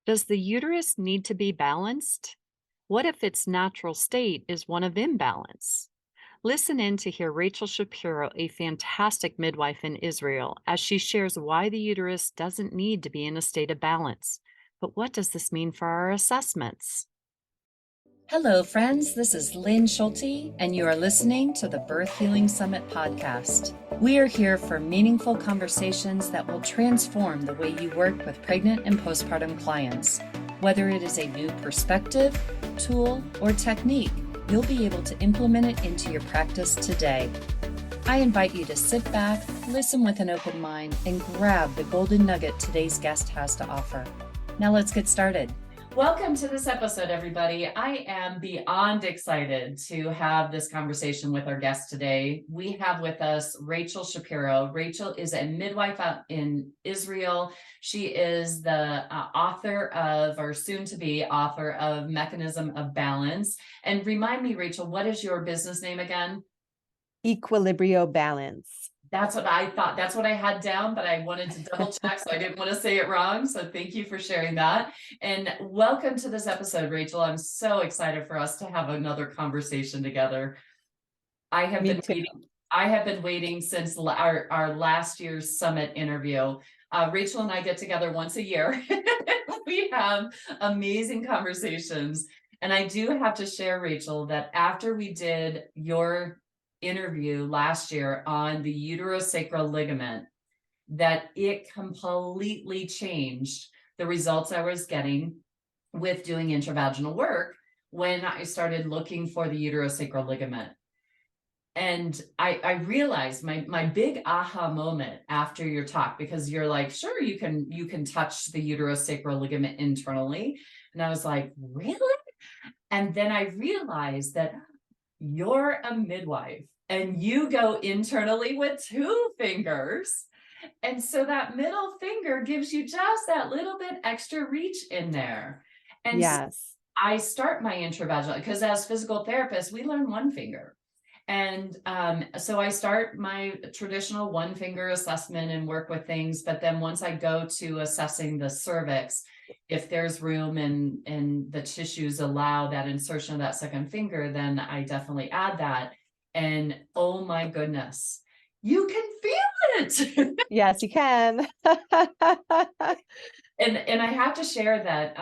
Does the uterus need to be balanced? What if its natural state is one of imbalance? Listen in to hear Rachel Shapiro, a fantastic midwife in Israel, as she shares why the uterus doesn't need to be in a state of balance. But what does this mean for our assessments? Hello, friends. This is Lynn Schulte, and you are listening to the Birth Healing Summit podcast. We are here for meaningful conversations that will transform the way you work with pregnant and postpartum clients. Whether it is a new perspective, tool, or technique, you'll be able to implement it into your practice today. I invite you to sit back, listen with an open mind, and grab the golden nugget today's guest has to offer. Now let's get started. Welcome to this episode, everybody. I am beyond excited to have this conversation with our guest today. We have with us Rachel Shapiro. Rachel is a midwife out in Israel. She is the author of, or soon to be author of, Mechanism of Balance. And remind me, Rachel, what is your business name again? Equilibrio Balance. That's what I thought. That's what I had down, but I wanted to double check, so I didn't want to say it wrong. So thank you for sharing that. And welcome to this episode, Rachel. I'm so excited for us to have another conversation together. I have been waiting since our last year's summit interview. Rachel and I get together once a year. We have amazing conversations. And I do have to share, Rachel, that after we did your interview last year on the uterosacral ligament, that it completely changed the results I was getting with doing intravaginal work when I started looking for the uterosacral ligament. And I realized my big aha moment after your talk, because you're like, sure, you can touch the uterosacral ligament internally. And I was like, really? And then I realized that you're a midwife and you go internally with 2 fingers. And so that middle finger gives you just that little bit extra reach in there. And Yes. I start my intravaginal, because as physical therapists, we learn 1 finger. And so I start my traditional 1 finger assessment and work with things. But then once I go to assessing the cervix, if there's room and the tissues allow that insertion of that 2nd finger, then I definitely add that. And oh my goodness, you can feel it. Yes, you can. And I have to share that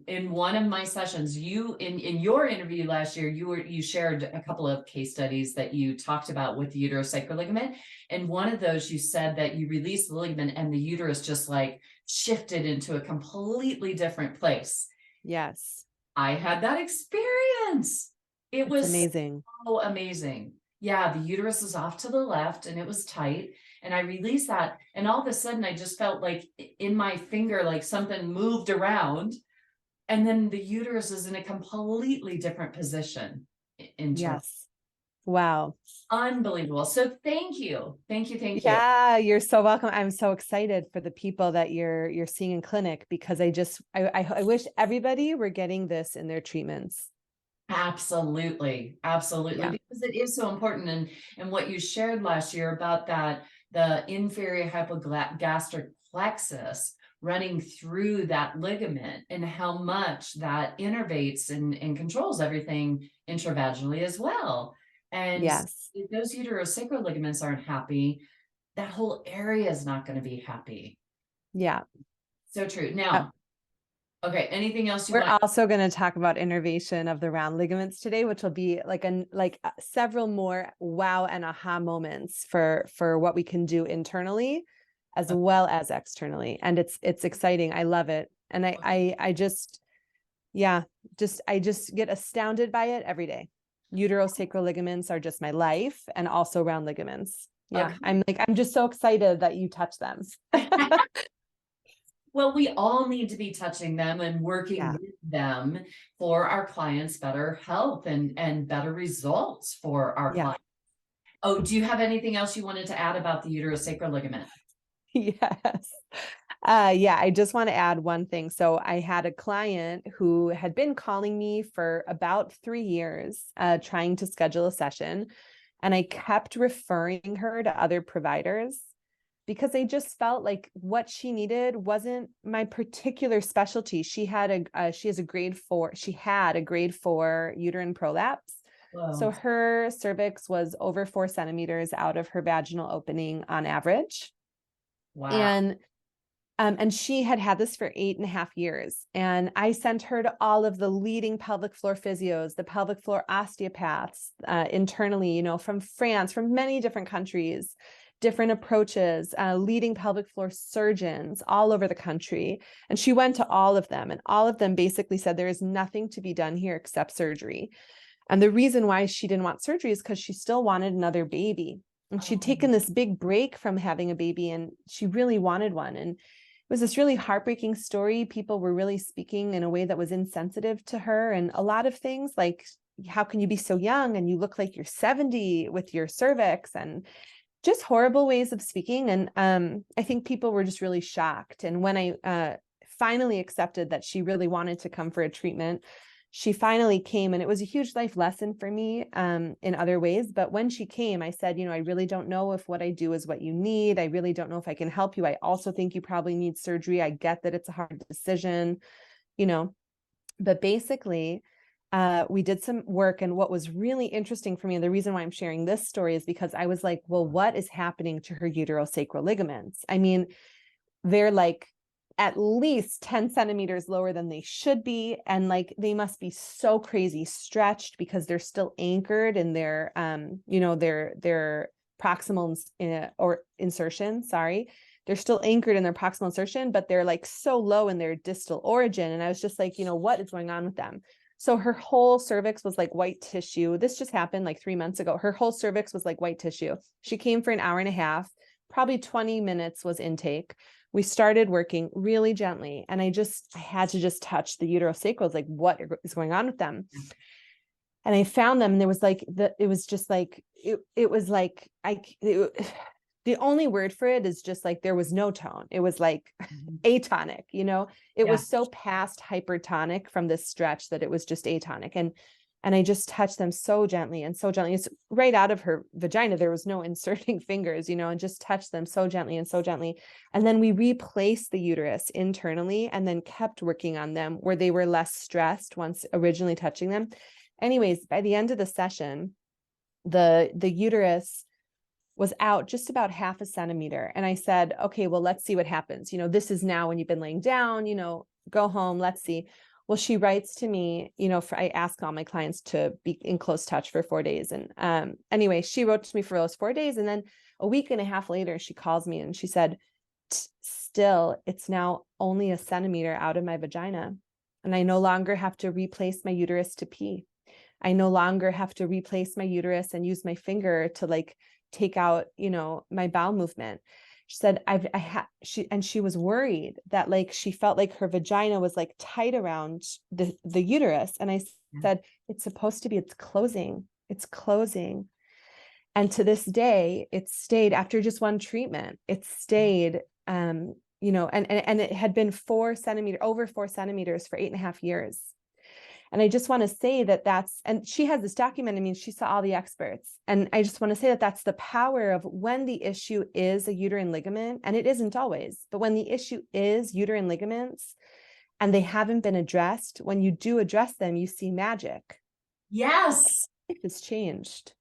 in one of my sessions, you in your interview last year, you shared a couple of case studies that you talked about with the uterosacral ligament. And one of those, you said that you released the ligament and the uterus just like shifted into a completely different place. Yes. I had that experience. It was amazing. so amazing. Yeah, the uterus is off to the left and it was tight. And I released that. And all of a sudden, I just felt like in my finger, like something moved around. And then the uterus is in a completely different position. Yes. Wow. Unbelievable. So thank you. Thank you. Thank you. Yeah, you're so welcome. I'm so excited for the people that you're seeing in clinic, because I wish everybody were getting this in their treatments. Absolutely. Absolutely. Yeah. Because it is so important. And what you shared last year about that, the inferior hypogastric plexus running through that ligament and how much that innervates and controls everything intravaginally as well. And Yes. if those uterosacral ligaments aren't happy, that whole area is not going to be happy. Yeah. So true. Now, okay, anything else you We're want? also going to talk about innervation of the round ligaments today, which will be like several more wow and aha moments for what we can do internally as well as externally. And it's exciting. I love it. And I just get astounded by it every day. Uterosacral ligaments are just my life, and also round ligaments. Yeah. Okay. I'm just so excited that you touch them. Well, we all need to be touching them and working with them for our clients' better health and better results for our clients. Oh, do you have anything else you wanted to add about the uterosacral ligament? Yes. I just want to add one thing. So I had a client who had been calling me for about 3 years, trying to schedule a session, and I kept referring her to other providers because I just felt like what she needed wasn't my particular specialty. She had she had a grade 4 uterine prolapse. So Whoa. her cervix was over 4 centimeters out of her vaginal opening on average. Wow. And she had had this for 8.5 years. And I sent her to all of the leading pelvic floor physios, the pelvic floor osteopaths, internally, you know, from France, from many different countries, different approaches, leading pelvic floor surgeons all over the country. And she went to all of them, and all of them basically said, there is nothing to be done here except surgery. And the reason why she didn't want surgery is because she still wanted another baby. And she'd taken this big break from having a baby, and she really wanted one. And it was this really heartbreaking story. People were really speaking in a way that was insensitive to her. And a lot of things like, how can you be so young and you look like you're 70 with your cervix, and just horrible ways of speaking. And I think people were just really shocked. And when I finally accepted that she really wanted to come for a treatment, she finally came, and it was a huge life lesson for me in other ways. But when she came, I said, you know, I really don't know if what I do is what you need. I really don't know if I can help you. I also think you probably need surgery. I get that it's a hard decision, you know, but basically we did some work. And what was really interesting for me, and the reason why I'm sharing this story, is because I was like, well, what is happening to her uterosacral ligaments? I mean, they're like at least 10 centimeters lower than they should be. And like, they must be so crazy stretched because they're still anchored in their, you know, their proximal or insertion, sorry. They're still anchored in their proximal insertion, but they're like so low in their distal origin. And I was just like, you know, what is going on with them? So her whole cervix was like white tissue. This just happened like 3 months ago. Her whole cervix was like white tissue. She came for an hour and a half, probably 20 minutes was intake. We started working really gently, and I had to just touch the uterosacral, like what is going on with them. And I found them, and there was like it was just like it was like the only word for it is just like there was no tone. It was like atonic, you know. It Yeah. was so past hypertonic from this stretch that it was just atonic. And I just touched them so gently and so gently. It's right out of her vagina. There was no inserting fingers, you know, and just touched them so gently and so gently. And then we replaced the uterus internally, and then kept working on them where they were less stressed once originally touching them. Anyways, by the end of the session, the uterus was out just about 0.5 centimeter. And I said, okay, well, let's see what happens. You know, this is now when you've been laying down, you know, go home, let's see. Well, she writes to me, you know, I ask all my clients to be in close touch for 4 days. And anyway, she wrote to me for those 4 days. And then a week and a half later, she calls me and she said, still, it's now only 1 centimeter out of my vagina. And I no longer have to replace my uterus to pee. I no longer have to replace my uterus and use my finger to like take out, you know, my bowel movement. She said, she was worried that like, she felt like her vagina was like tight around the uterus. And I said, it's supposed to be, it's closing. And to this day, it stayed after just one treatment. It stayed, you know, and it had been over 4 centimeters for 8.5 years. And I just want to say and she has this document. I mean, she saw all the experts. And I just want to say that that's the power of when the issue is a uterine ligament, and it isn't always, but when the issue is uterine ligaments and they haven't been addressed, when you do address them, you see magic. Yes. Life has changed.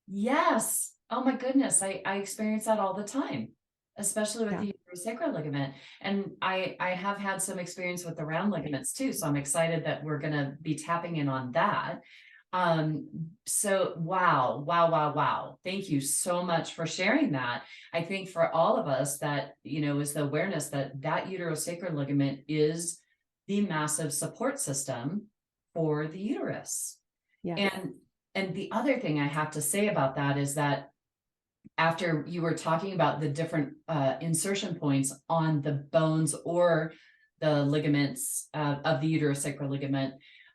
Yes. Oh my goodness. I experience that all the time, especially with the uterosacral ligament. And I have had some experience with the round ligaments too. So I'm excited that we're going to be tapping in on that. So wow. Thank you so much for sharing that. I think for all of us that, you know, is the awareness that uterosacral ligament is the massive support system for the uterus. Yeah. And the other thing I have to say about that is that after you were talking about the different insertion points on the bones or the ligaments of the uterosacral ligament,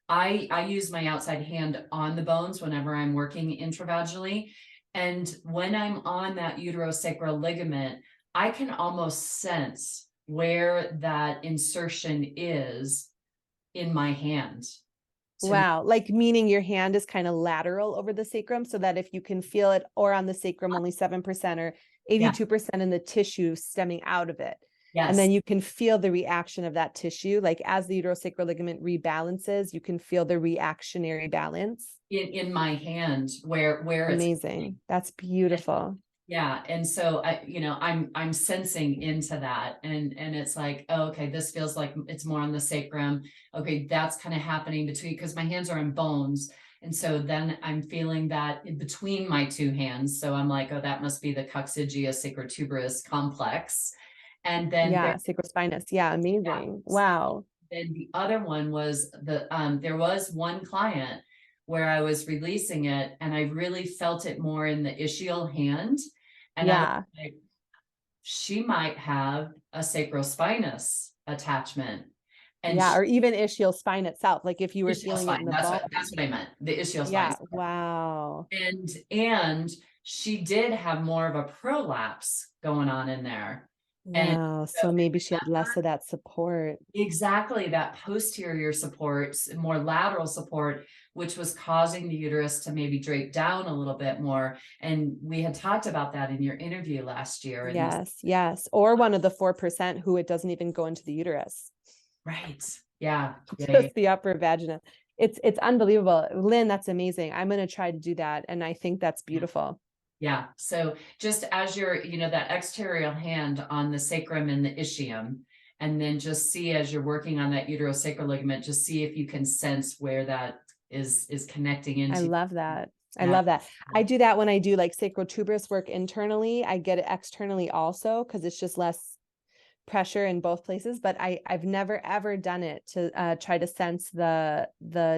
I use my outside hand on the bones whenever I'm working intravaginally. And when I'm on that uterosacral ligament, I can almost sense where that insertion is in my hand. Wow. Like meaning your hand is kind of lateral over the sacrum so that if you can feel it, or on the sacrum only 7%, or Yeah. 82% in the tissue stemming out of it. And Yes. then you can feel the reaction of that tissue. Like as the uterosacral ligament rebalances, you can feel the reactionary balance. In my hand where it's Amazing. That's beautiful. yeah. And so I'm sensing into that, and it's like, oh, okay, this feels like it's more on the sacrum. Okay, that's kind of happening between, because my hands are in bones. And so then I'm feeling that in between my two hands. So I'm like, oh, that must be the coccygia sacrotuberous complex. And then Yeah, sacrospinous. Yeah, amazing. Wow. then the other one was there was one client where I was releasing it and I really felt it more in the ischial hand. And I was like, she might have a sacrospinous attachment. And yeah, or even ischial spine itself. Like if you were ischial feeling it in spine, the that's bone. what I meant. The ischial spine. Yeah. Wow. And she did have more of a prolapse going on in there. And Wow. so So maybe she had less of that support. exactly, that posterior support, more lateral support, which was causing the uterus to maybe drape down a little bit more. And we had talked about that in your interview last year. And Yes. Yes. Or one of the 4% who it doesn't even go into the uterus. right. Yeah. Just the upper vagina. It's unbelievable. Lynn, that's amazing. I'm going to try to do that. And I think that's beautiful. Yeah. So just as you're, that exterior hand on the sacrum and the ischium, and then just see as you're working on that uterosacral ligament, just see if you can sense where that is connecting into. I love that. I love that. I do that when I do like sacrotuberous work internally. I get it externally also because it's just less pressure in both places. But I've never ever done it to try to sense the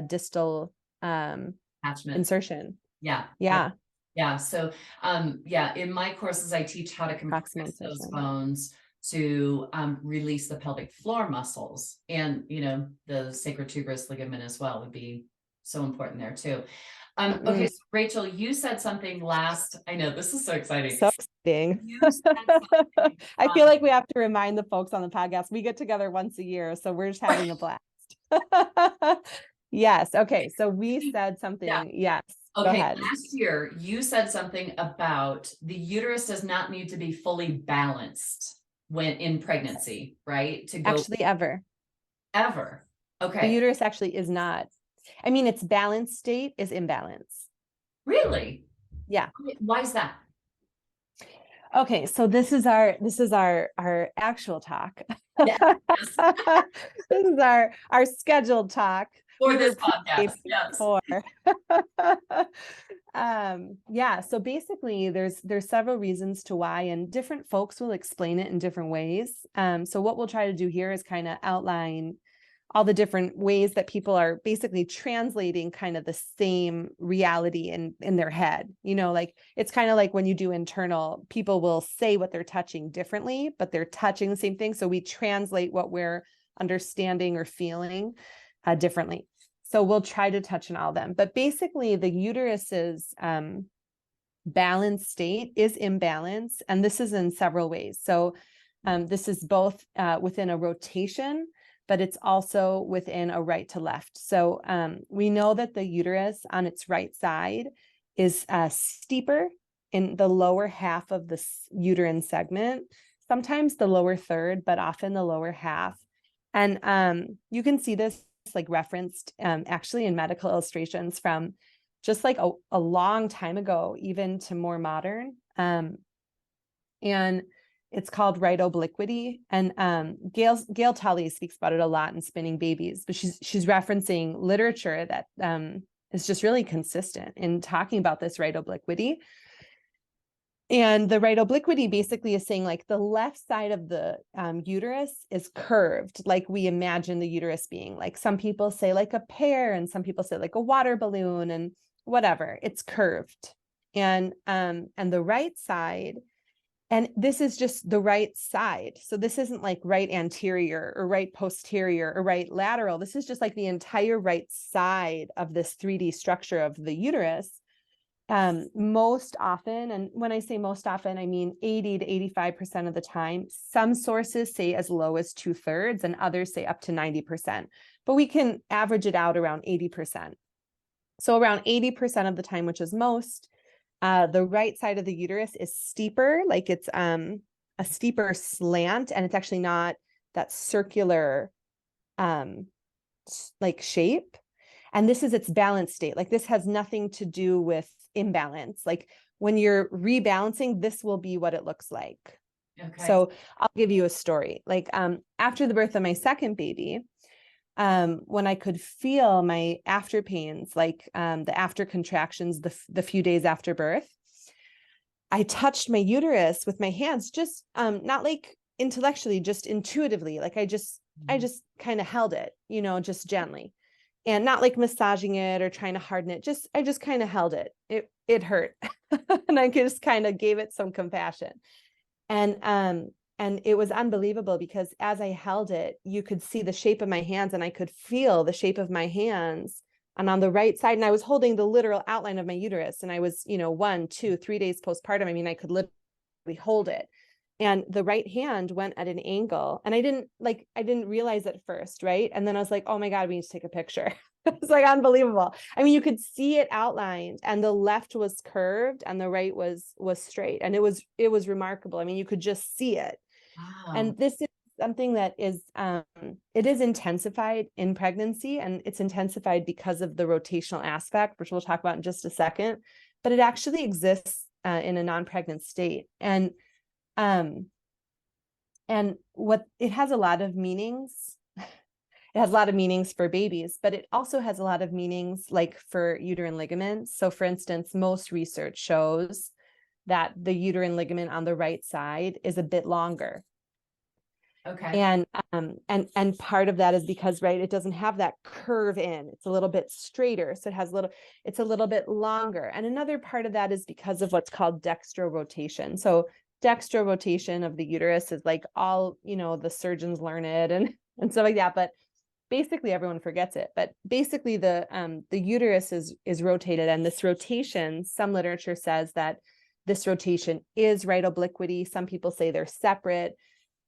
distal attachment insertion. Yeah. Yeah. Yeah. So, in my courses, I teach how to compress those bones to release the pelvic floor muscles, and the sacrotuberous ligament as well would be so important there too. Okay, so Rachel, you said something last. I know this is so exciting. So exciting. I feel like we have to remind the folks on the podcast. We get together once a year, so we're just having a blast. Yes. Okay. So we said something. Yeah. Yes. Okay. Go ahead. Last year, you said something about the uterus does not need to be fully balanced when in pregnancy, right? To go actually ever. Okay. The uterus actually is not. I mean, its balanced state is imbalance. Really? Yeah. Why is that? Okay, so this is our actual talk. Yes. This is our scheduled talk for this podcast. Yes. Yeah, so basically there's several reasons to why, and different folks will explain it in different ways. So what we'll try to do here is kind of outline all the different ways that people are basically translating kind of the same reality in their head. Like it's kind of like when you do internal, people will say what they're touching differently, but they're touching the same thing. So we translate what we're understanding or feeling differently. So we'll try to touch on all of them. But basically the uterus's balanced state is imbalance. And this is in several ways. So this is both within a rotation, but it's also within a right to left. So we know that the uterus on its right side is steeper in the lower half of the uterine segment, sometimes the lower third, but often the lower half. And you can see this like referenced actually in medical illustrations from just like a long time ago, even to more modern. And it's called right obliquity. And Gail Tully speaks about it a lot in Spinning Babies, but she's referencing literature that is just really consistent in talking about this right obliquity. And the right obliquity basically is saying like the left side of the uterus is curved, like we imagine the uterus being. Like some people say like a pear, and some people say like a water balloon, and whatever, it's curved. And the right side, and this is just the right side. So this isn't like right anterior or right posterior or right lateral. This is just like the entire right side of this 3D structure of the uterus. Most often, and when I say most often, I mean 80 to 85% of the time, some sources say as low as 2/3 and others say up to 90%, but we can average it out around 80%. So around 80% of the time, which is most, The right side of the uterus is steeper, like it's a steeper slant, and it's actually not that circular like shape. And this is its balanced state. Like this has nothing to do with imbalance. Like when you're rebalancing, this will be what it looks like. Okay. So I'll give you a story. Like after the birth of my second baby, when I could feel my after pains, like the after contractions, the few days after birth, I touched my uterus with my hands, just not like intellectually, just intuitively. Like I just kind of held it, you know, just gently, and not like massaging it or trying to harden it. I just kind of held it. It hurt, and I just kind of gave it some compassion. And it was unbelievable because as I held it, you could see the shape of my hands, and I could feel the shape of my hands. And on the right side, and I was holding the literal outline of my uterus, and I was, 1, 2, 3 days postpartum. I mean, I could literally hold it. And the right hand went at an angle, and I didn't realize at first, right? And then I was like, oh my God, we need to take a picture. It's like unbelievable. I mean, you could see it outlined, and the left was curved and the right was straight. And it was remarkable. I mean, you could just see it. Wow. And this is something that is, it is intensified in pregnancy, and it's intensified because of the rotational aspect, which we'll talk about in just a second, but it actually exists in a non-pregnant state. And what it has a lot of meanings. It has a lot of meanings for babies, but it also has a lot of meanings like for uterine ligaments. So for instance, most research shows that the uterine ligament on the right side is a bit longer. Okay. And part of that is because, right, it doesn't have that curve in. It's a little bit straighter. So it's a little bit longer. And another part of that is because of what's called dextrorotation. So dextrorotation of the uterus is like all, the surgeons learn it and stuff like that. But basically everyone forgets it. But basically the uterus is rotated, and this rotation, some literature says that this rotation is right obliquity. Some people say they're separate.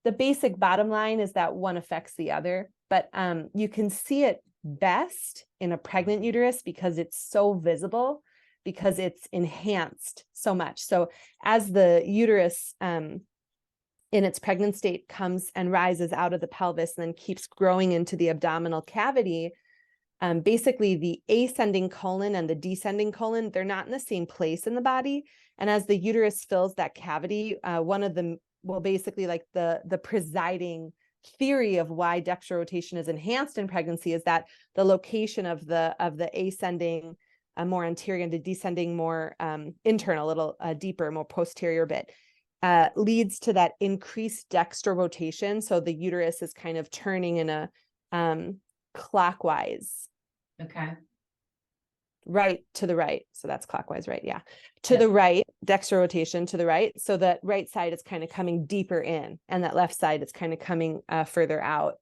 The basic bottom line is that one affects the other, but you can see it best in a pregnant uterus because it's so visible, because it's enhanced so much. So as the uterus in its pregnant state comes and rises out of the pelvis and then keeps growing into the abdominal cavity, basically the ascending colon and the descending colon, they're not in the same place in the body. And as the uterus fills that cavity, one of them, basically like the presiding theory of why dextrorotation is enhanced in pregnancy is that the location of the ascending more anterior and the descending more internal, a little deeper, more posterior bit, leads to that increased dextrorotation. So the uterus is kind of turning in a clockwise. Okay. Right to the right. So that's clockwise, right? Yeah. To the right, dextrorotation to the right. So that right side is kind of coming deeper in, and that left side is kind of coming further out.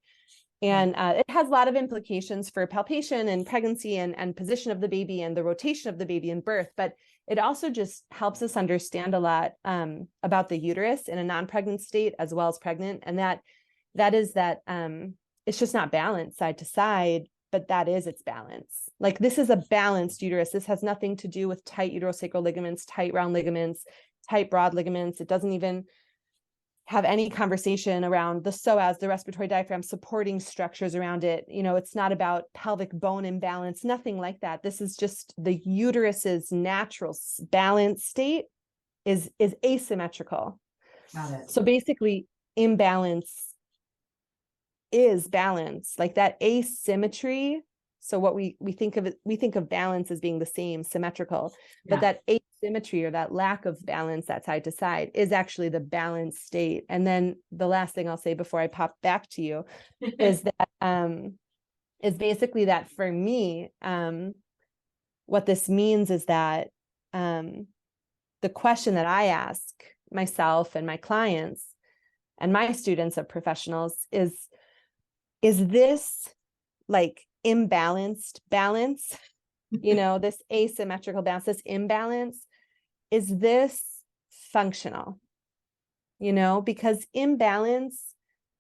And it has a lot of implications for palpation and pregnancy and position of the baby and the rotation of the baby in birth. But it also just helps us understand a lot about the uterus in a non-pregnant state as well as pregnant. And that is that it's just not balanced side to side, but that is its balance. Like this is a balanced uterus. This has nothing to do with tight uterosacral ligaments, tight round ligaments, tight broad ligaments. It doesn't even have any conversation around the psoas, the respiratory diaphragm, supporting structures around it. It's not about pelvic bone imbalance, nothing like that. This is just the uterus's natural balance state is asymmetrical. Got it. So basically imbalance is balance, like that asymmetry. So what we think of balance as being the same, symmetrical, but that asymmetry or that lack of balance, that side to side, is actually the balanced state. And then the last thing I'll say before I pop back to you is that is basically that for me, what this means is that the question that I ask myself and my clients and my students of professionals is this like imbalanced balance, this asymmetrical balance, this imbalance, is this functional? Because imbalance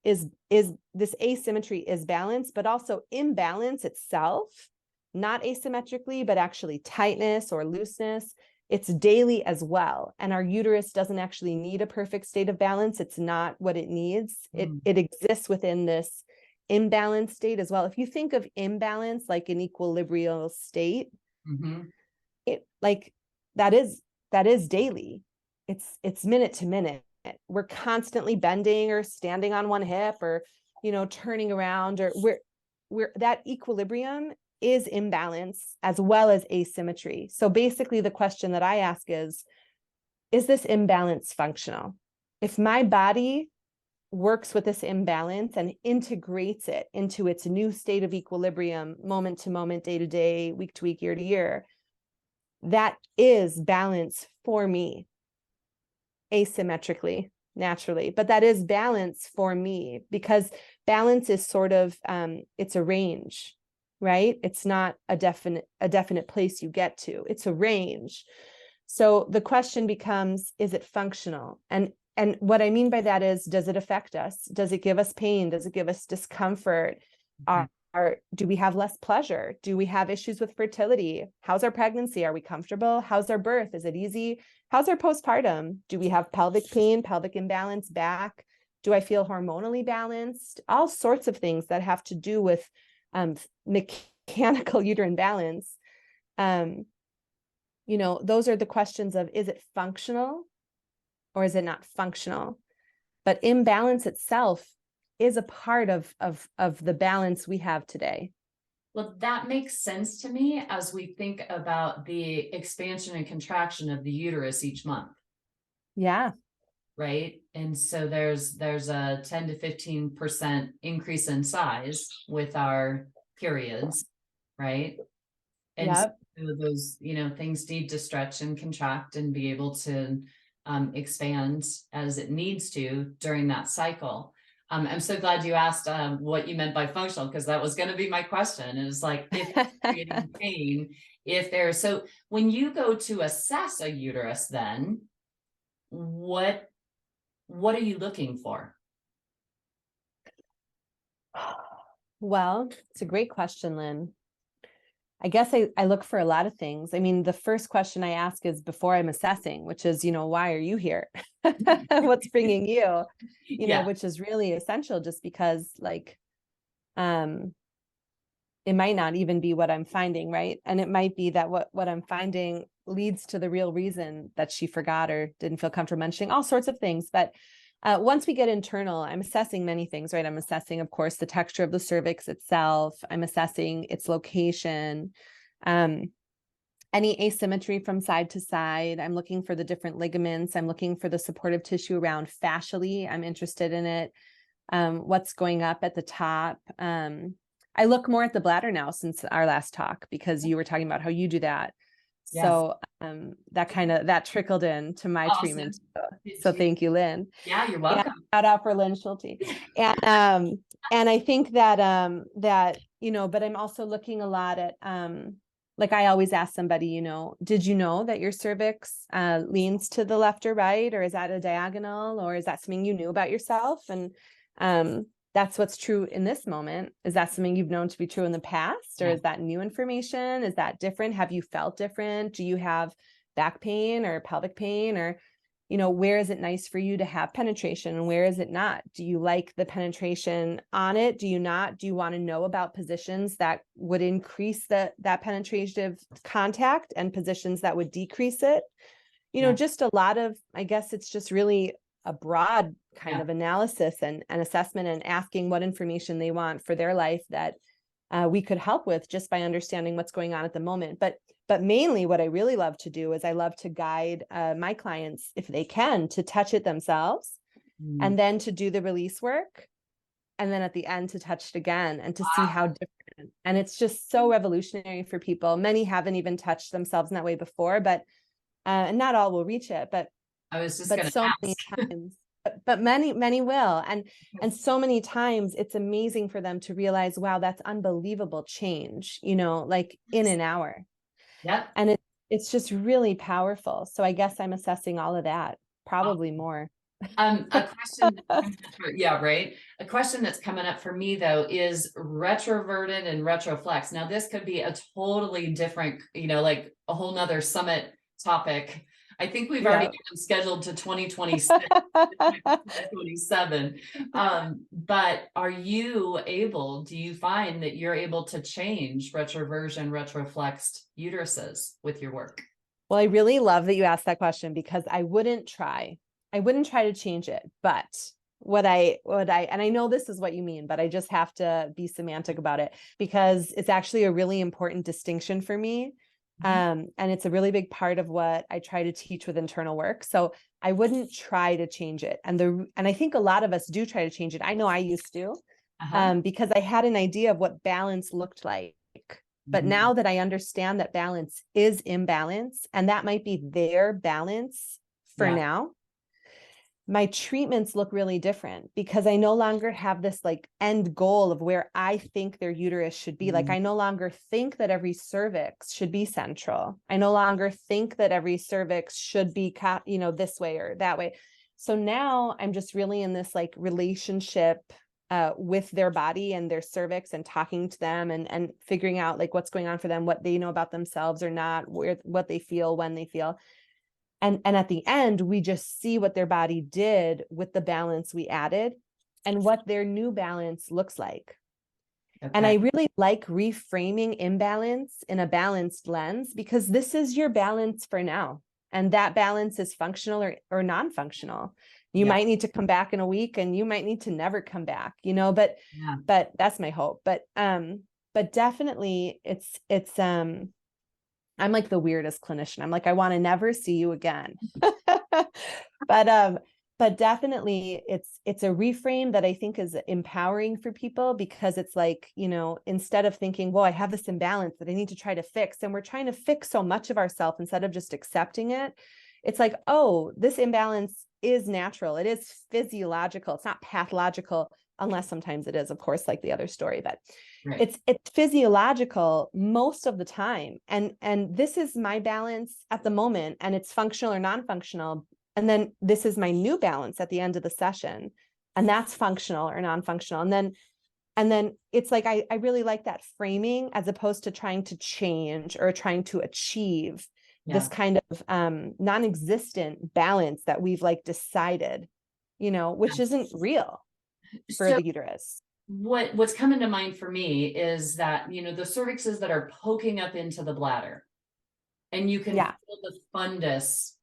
is this asymmetry is balance, but also imbalance itself, not asymmetrically, but actually tightness or looseness, it's daily as well. And our uterus doesn't actually need a perfect state of balance. It's not what it needs. It exists within this imbalance state as well. If you think of imbalance like an equilibrium state, it like that is daily. It's minute to minute. We're constantly bending or standing on one hip, or turning around, or we're that equilibrium is imbalance as well as asymmetry. So basically the question that I ask is this imbalance functional? If my body works with this imbalance and integrates it into its new state of equilibrium, moment to moment, day to day, week to week, year to year, that is balance for me, asymmetrically, naturally, but that is balance for me, because balance is sort of, it's a range, right? It's not a definite place you get to. It's a range. So the question becomes, is it functional? And what I mean by that is, does it affect us? Does it give us pain? Does it give us discomfort? Do we have less pleasure? Do we have issues with fertility? How's our pregnancy? Are we comfortable? How's our birth? Is it easy? How's our postpartum? Do we have pelvic pain, pelvic imbalance, back? Do I feel hormonally balanced? All sorts of things that have to do with mechanical uterine balance. Those are the questions of, is it functional or is it not functional? But imbalance itself is a part of the balance we have today. Well, that makes sense to me as we think about the expansion and contraction of the uterus each month. Yeah. Right. And so there's a 10 to 15% increase in size with our periods, right? And so those, things need to stretch and contract and be able to expand as it needs to during that cycle. I'm so glad you asked what you meant by functional, because that was going to be my question. Is like, if it's creating pain, so when you go to assess a uterus, then what are you looking for? Well, it's a great question, Lynn. I guess I look for a lot of things. I mean, the first question I ask is before I'm assessing, which is, why are you here? What's bringing you? Which is really essential, just because it might not even be what I'm finding, right? And it might be that what I'm finding leads to the real reason that she forgot or didn't feel comfortable mentioning, all sorts of things. But once we get internal, I'm assessing many things, right? I'm assessing, of course, the texture of the cervix itself. I'm assessing its location, any asymmetry from side to side. I'm looking for the different ligaments. I'm looking for the supportive tissue around fascially. I'm interested in it. What's going up at the top. I look more at the bladder now since our last talk, because you were talking about how you do that. Yes. So that trickled in to my treatment. So thank you, Lynn. Yeah, you're welcome. And shout out for Lynn Schulte. And I think that but I'm also looking a lot at like I always ask somebody, did you know that your cervix leans to the left or right, or is that a diagonal, or is that something you knew about yourself? And that's what's true in this moment. Is that something you've known to be true in the past, or is that new information? Is that different? Have you felt different? Do you have back pain or pelvic pain, or, where is it nice for you to have penetration and where is it not? Do you like the penetration on it? Do you not? Do you want to know about positions that would increase that penetrative contact and positions that would decrease it? Just a lot of, I guess it's just really a broad kind of analysis and assessment, and asking what information they want for their life that we could help with just by understanding what's going on at the moment. But mainly what I really love to do is I love to guide my clients, if they can, to touch it themselves, and then to do the release work. And then at the end to touch it again and to see how different. And it's just so revolutionary for people. Many haven't even touched themselves in that way before, but and not all will reach it, but I was just so many times, but many will. And so many times it's amazing for them to realize, wow, that's unbelievable change, like in an hour. Yeah. And it's just really powerful. So I guess I'm assessing all of that, probably more. A question, right. A question that's coming up for me though is retroverted and retroflex. Now this could be a totally different, like a whole nother summit topic. I think we've Yeah. already got them scheduled to 2026, 2027. But are you able, do you find that you're able to change retroversion, retroflexed uteruses with your work? Well, I really love that you asked that question because I wouldn't try to change it. But and I know this is what you mean, but I just have to be semantic about it because it's actually a really important distinction for me. And it's a really big part of what I try to teach with internal work. So I wouldn't try to change it. And I think a lot of us do try to change it. I know I used to, because I had an idea of what balance looked like. But now that I understand that balance is imbalance, and that might be their balance for now, my treatments look really different because I no longer have this like end goal of where I think their uterus should be. Like, I no longer think that every cervix should be central. I no longer think that every cervix should be, this way or that way. So now I'm just really in this like relationship with their body and their cervix and talking to them and figuring out like what's going on for them, what they know about themselves or not, what they feel, when they feel. And at the end, we just see what their body did with the balance we added and what their new balance looks like. Okay. And I really like reframing imbalance in a balanced lens because this is your balance for now. And that balance is functional or non-functional. You might need to come back in a week and you might need to never come back, but that's my hope. But definitely it's I'm like the weirdest clinician. I'm like, I want to never see you again. But definitely it's a reframe that I think is empowering for people because it's like, instead of thinking, well, I have this imbalance that I need to try to fix, and we're trying to fix so much of ourselves instead of just accepting it. It's like, oh, this imbalance is natural. It is physiological. It's not pathological, unless sometimes it is, of course, like the other story, but it's physiological most of the time. And this is my balance at the moment, and it's functional or non-functional. And then this is my new balance at the end of the session, and that's functional or non-functional. And then it's like, I really like that framing as opposed to trying to change or trying to achieve this kind of non-existent balance that we've like decided, which isn't real for the uterus. What's coming to mind for me is that, the cervixes that are poking up into the bladder, and you can feel the fundus,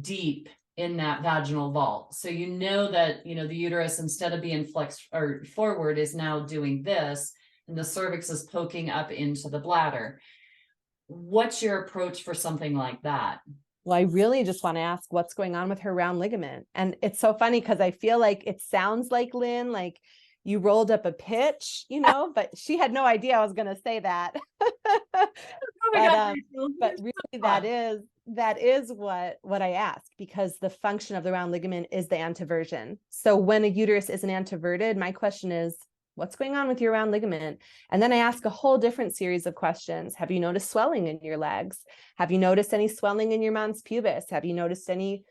deep in that vaginal vault. So that, the uterus, instead of being flexed or forward, is now doing this, and the cervix is poking up into the bladder. What's your approach for something like that? Well, I really just want to ask what's going on with her round ligament. And it's so funny because I feel like it sounds like, Lynn, like you rolled up a pitch, but she had no idea I was going to say that. But really that is what I ask, because the function of the round ligament is the anteversion. So when a uterus isn't anteverted, my question is, what's going on with your round ligament? And then I ask a whole different series of questions. Have you noticed swelling in your legs? Have you noticed any swelling in your mons pubis? Have you noticed any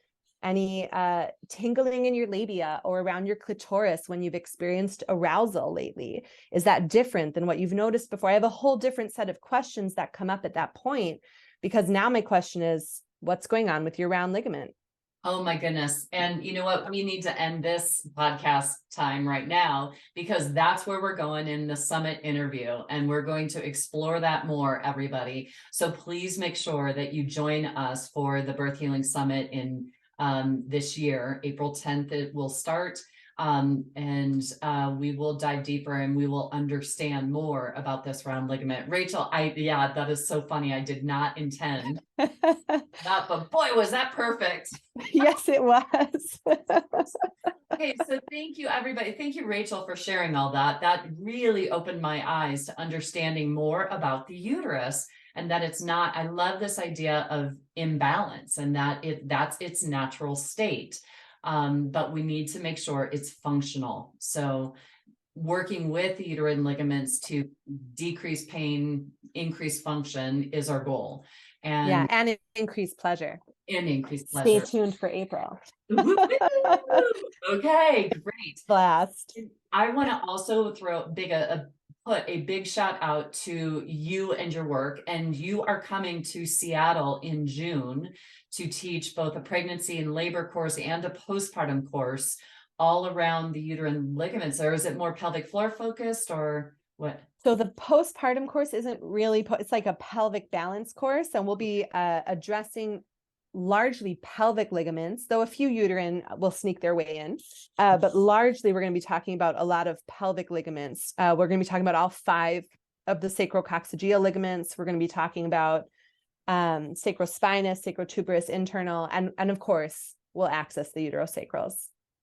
tingling in your labia or around your clitoris when you've experienced arousal lately? Is that different than what you've noticed before? I have a whole different set of questions that come up at that point, because now my question is, what's going on with your round ligament? Oh my goodness. And you know what? We need to end this podcast time right now, because that's where we're going in the summit interview. And we're going to explore that more, everybody. So please make sure that you join us for the Birth Healing Summit in this year. April 10th, it will start. We will dive deeper and we will understand more about this round ligament. Rachel, that is so funny. I did not intend that, but boy, was that perfect. Yes, it was. Okay, so thank you, everybody. Thank you, Rachel, for sharing all that. That really opened my eyes to understanding more about the uterus, and that it's not, I love this idea of imbalance, and that that's its natural state. But we need to make sure it's functional. So working with the uterine ligaments to decrease pain, increase function is our goal. And increase pleasure. And increase pleasure. Stay tuned for April. Okay, great. Blast. I want to also throw a put a big shout out to you and your work. And you are coming to Seattle in June to teach both a pregnancy and labor course and a postpartum course all around the uterine ligaments. Or is it more pelvic floor focused or what? So the postpartum course isn't really, it's like a pelvic balance course, and we'll be addressing largely pelvic ligaments, though a few uterine will sneak their way in. But largely, we're going to be talking about a lot of pelvic ligaments. We're going to be talking about all 5 of the sacrococcygeal ligaments. We're going to be talking about sacrospinous, sacrotuberous, internal, and of course, we'll access the uterosacrals.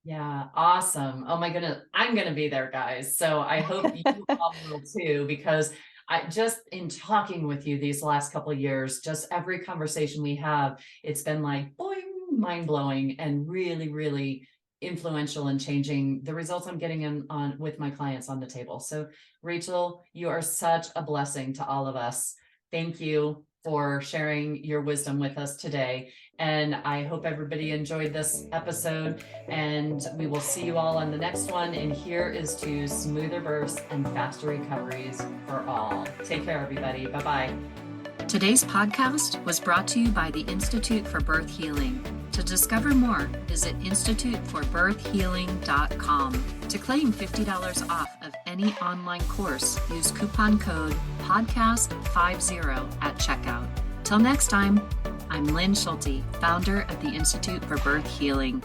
Yeah, awesome. Oh my goodness, I'm going to be there, guys. So I hope you all will too, because I just, in talking with you these last couple of years, just every conversation we have, it's been like boing, mind blowing, and really, really influential in changing the results I'm getting on with my clients on the table. So Rachel, you are such a blessing to all of us. Thank you for sharing your wisdom with us today. And I hope everybody enjoyed this episode, and we will see you all on the next one. And here is to smoother births and faster recoveries for all. Take care, everybody. Bye-bye. Today's podcast was brought to you by the Institute for Birth Healing. To discover more, visit instituteforbirthhealing.com. To claim $50 off of any online course, use coupon code podcast50 at checkout. Till next time, I'm Lynn Schulte, founder of the Institute for Birth Healing.